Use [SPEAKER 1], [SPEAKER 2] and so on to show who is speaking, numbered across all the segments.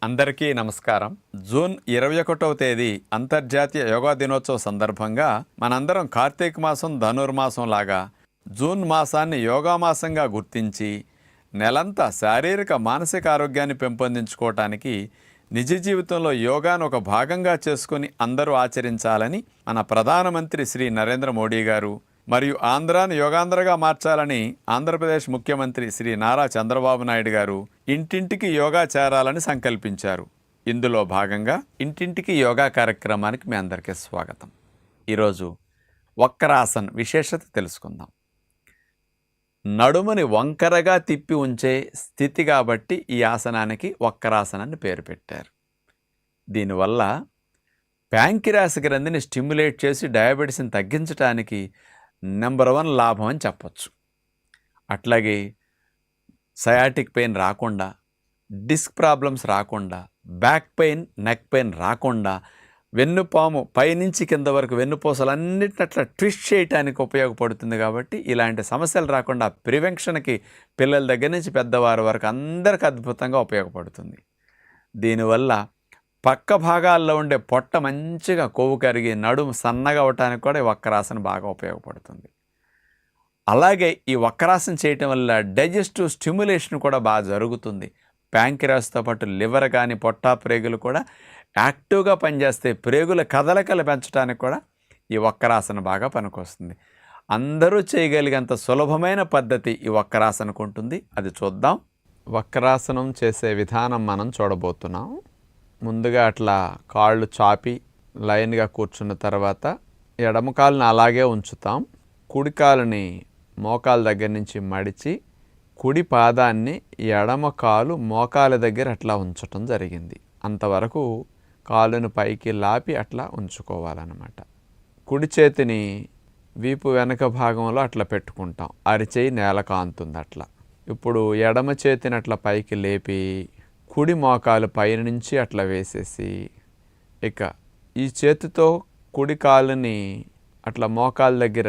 [SPEAKER 1] అందరికీ నమస్కారం. జూన్ 21వ తేదీ అంతర్జాతీయ యోగా దినోత్సవ సందర్భంగా మనందరం కార్తీక మాసం ధనుర్మాసం లాగా జూన్ మాసాన్ని యోగా మాసంగా గుర్తించి నెలంతా శారీరక మానసిక ఆరోగ్యాన్ని పెంపొందించుకోవటానికి నిజ జీవితంలో యోగాను ఒక భాగంగా చేసుకుని అందరూ ఆచరించాలని మన ప్రధానమంత్రి శ్రీ నరేంద్ర మోడీ గారు మరియు ఆంధ్రాను యోగాంధ్రగా మార్చాలని ఆంధ్రప్రదేశ్ ముఖ్యమంత్రి శ్రీ నారా చంద్రబాబు నాయుడు గారు ఇంటింటికి యోగా చేరాలని సంకల్పించారు. ఇందులో భాగంగా ఇంటింటికి యోగా కార్యక్రమానికి మీ అందరికీ స్వాగతం. ఈరోజు వక్రాసన్ విశేషత తెలుసుకుందాం. నడుముని వంకరగా తిప్పి ఉంచే స్థితి కాబట్టి ఈ ఆసనానికి వక్రాసనాన్ని పేరు పెట్టారు. దీనివల్ల ప్యాంక్రియాస్ గ్రంథిని స్టిమ్యులేట్ చేసి డయాబెటీస్ని తగ్గించడానికి నెంబర్ 1 లాభం అని చెప్పచ్చు. అట్లాగే సయాటిక్ పెయిన్ రాకుండా, డిస్క్ ప్రాబ్లమ్స్ రాకుండా, బ్యాక్ పెయిన్, నెక్ పెయిన్ రాకుండా, వెన్నుపాము పైనుంచి కింద వరకు వెన్నుపూసలన్నిటిని అట్లా ట్విస్ట్ చేయడానికి ఉపయోగపడుతుంది. కాబట్టి ఇలాంటి సమస్యలు రాకుండా ప్రివెన్షన్కి పిల్లల దగ్గర నుంచి పెద్దవారి వరకు అందరికీ అద్భుతంగా ఉపయోగపడుతుంది. దీనివల్ల పక్క భాగాల్లో ఉండే పొట్ట మంచిగా కొవ్వు కరిగి నడుము సన్నగా అవటానికి కూడా ఈ వక్రాసన బాగా ఉపయోగపడుతుంది. అలాగే ఈ వక్రాసన చేయటం వల్ల డైజెస్టివ్ స్టిమ్యులేషన్ కూడా బాగా జరుగుతుంది. ప్యాంక్రియాస్తో పాటు లివర్ కానీ పొట్టా ప్రేగులు కూడా యాక్టివ్గా పనిచేస్తే ప్రేగుల కదలికలు పెంచడానికి కూడా ఈ వక్రాసన బాగా పనికొస్తుంది. అందరూ చేయగలిగేంత సులభమైన పద్ధతి ఈ వక్రాసనకు ఉంటుంది. అది చూద్దాం. వక్రాసనం చేసే విధానం మనం చూడబోతున్నాం. ముందుగా అట్లా కాళ్ళు చాపి లైన్గా కూర్చున్న తర్వాత ఎడమ కాలుని అలాగే ఉంచుతాం. కుడి కాలుని మోకాల దగ్గర నుంచి మడిచి కుడి పాదాన్ని ఎడమ కాలు మోకాల దగ్గర అట్లా ఉంచటం జరిగింది. అంతవరకు కాలుని పైకి లాపి అట్లా ఉంచుకోవాలన్నమాట. కుడి చేతిని వీపు వెనక భాగంలో అట్లా పెట్టుకుంటాం. అరిచేయి నేల కాంతుంది అట్లా. ఇప్పుడు ఎడమ చేతిని అట్లా పైకి లేపి కుడి మోకాలు పైన నుంచి అట్లా వేసేసి ఇక ఈ చేతితో కుడి కాలుని అట్లా మోకాల దగ్గర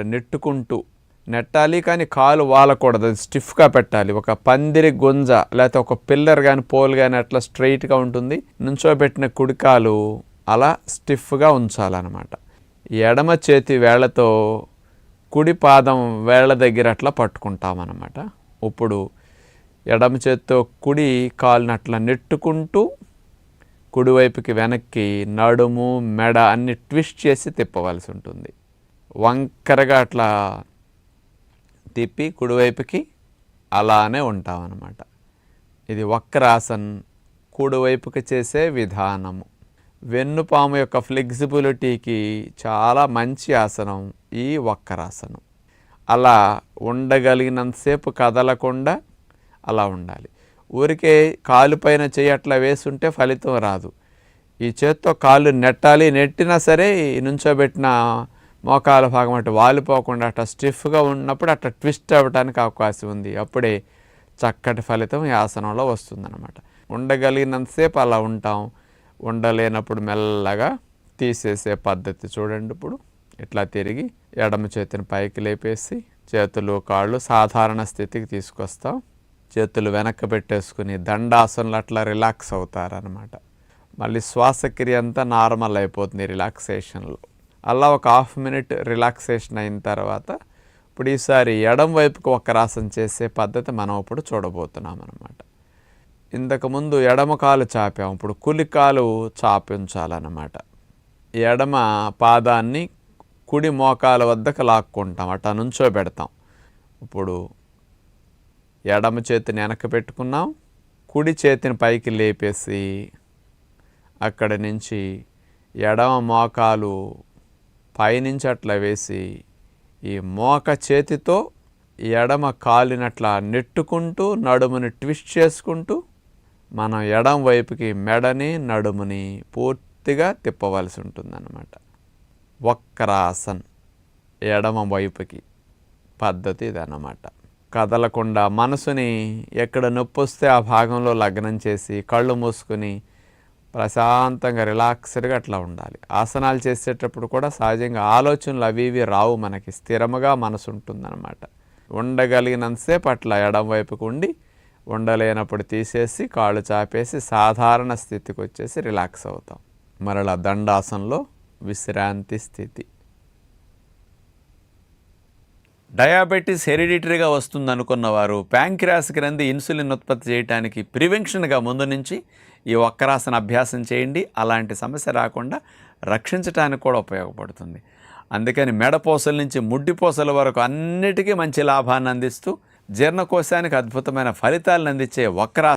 [SPEAKER 1] నెట్టాలి, కానీ కాలు వాలకూడదు, అది స్టిఫ్గా పెట్టాలి. ఒక పందిరి గుంజ లేకపోతే ఒక పిల్లర్ కానీ పోల్ కానీ అట్లా స్ట్రైట్గా ఉంటుంది. నుంచోబెట్టిన కుడి కాలు అలా స్టిఫ్గా ఉంచాలన్నమాట. ఎడమ చేతి వేళ్లతో కుడి పాదం వేళ్ల దగ్గర అట్లా పట్టుకుంటామన్నమాట. ఇప్పుడు ఎడమ చేత్తో కుడి కాలుని అట్లా నెట్టుకుంటూ కుడివైపుకి వెనక్కి నడుము మెడ అన్ని ట్విస్ట్ చేసి తిప్పవలసి ఉంటుంది. వంకరగా అట్లా తిప్పి కుడివైపుకి అలానే ఉంటామన్నమాట. ఇది వక్రాసన్ కుడివైపుకి చేసే విధానము. వెన్నుపాము యొక్క ఫ్లెక్సిబిలిటీకి చాలా మంచి ఆసనం ఈ వక్రాసనం. అలా ఉండగలిగినంతసేపు కదలకుండా అలా ఉండాలి. ఊరికే కాలు పైన చేయి అట్లా వేస్తుంటే ఫలితం రాదు. ఈ చేత్తో కాళ్ళు నెట్టాలి. నెట్టినా సరే నుంచోబెట్టిన మోకాల భాగం అటు వాలిపోకుండా అట్లా స్టిఫ్గా ఉన్నప్పుడు అట్లా ట్విస్ట్ అవ్వడానికి అవకాశం ఉంది. అప్పుడే చక్కటి ఫలితం ఈ ఆసనంలో వస్తుందన్నమాట. ఉండగలిగినంతసేపు అలా ఉంటాం. ఉండలేనప్పుడు మెల్లగా తీసేసే పద్ధతి చూడండి. ఇప్పుడు ఇట్లా తిరిగి ఎడమ చేతిని పైకి లేపేసి చేతులు కాళ్ళు సాధారణ స్థితికి తీసుకొస్తాం. చేతులు వెనక్కి పెట్టేసుకుని దండాసనలు అట్లా రిలాక్స్ అవుతారనమాట. మళ్ళీ శ్వాసక్రియ అంతా నార్మల్ అయిపోతుంది రిలాక్సేషన్లో. అలా ఒక 1/2 minute రిలాక్సేషన్ అయిన తర్వాత ఇప్పుడు ఈసారి ఎడం వైపుకి వక్రాసన చేసే పద్ధతి మనం ఇప్పుడు చూడబోతున్నాం అనమాట. ఇంతకుముందు ఎడమ కాలు చాపాం, ఇప్పుడు కుడి కాలు చాపి ఉంచాలన్నమాట. ఎడమ పాదాన్ని కుడి మోకాల వద్దకు లాక్కుంటాం, అట్లా నుంచోబెడతాం. ఇప్పుడు ఎడమ చేతిని వెనక్కి పెట్టుకున్నాం, కుడి చేతిని పైకి లేపేసి అక్కడి నుంచి ఎడమ మోకాలు పైనుంచి అట్లా వేసి ఈ మోక చేతితో ఎడమ కాలినట్లా నెట్టుకుంటూ నడుముని ట్విస్ట్ చేసుకుంటూ మనం ఎడమ వైపుకి మెడని నడుముని పూర్తిగా తిప్పవలసి ఉంటుందన్నమాట. వక్రాసన్ ఎడమ వైపుకి పద్ధతి ఇదన్నమాట. కదలకుండా మనసుని ఎక్కడ నొప్పి వస్తే ఆ భాగంలో లగ్నం చేసి కళ్ళు మూసుకుని ప్రశాంతంగా రిలాక్స్డ్గా అట్లా ఉండాలి. ఆసనాలు చేసేటప్పుడు కూడా సహజంగా ఆలోచనలు అవి ఇవి రావు, మనకి స్థిరముగా మనసు ఉంటుందన్నమాట. ఉండగలిగినంతసేపు అట్లా ఎడం వైపుకు ఉండి ఉండలేనప్పుడు తీసేసి కాళ్ళు చాపేసి సాధారణ స్థితికి వచ్చేసి రిలాక్స్ అవుతాం. మరలా దండాసనంలో విశ్రాంతి స్థితి. డయాబెటీస్ హెరిడిటరీగా వస్తుంది అనుకున్న వారు ప్యాంక్రియాస్ గ్రంథి ఇన్సులిన్ ఉత్పత్తి చేయడానికి ప్రివెన్షన్గా ముందు నుంచి ఈ వక్రాసన అభ్యాసం చేయండి. అలాంటి సమస్య రాకుండా రక్షించడానికి కూడా ఉపయోగపడుతుంది. అందుకని మెడపోసల నుంచి ముడ్డిపోసల వరకు అన్నిటికీ మంచి లాభాన్ని అందిస్తూ జీర్ణకోశానికి అద్భుతమైన ఫలితాలను అందించే వక్రాసన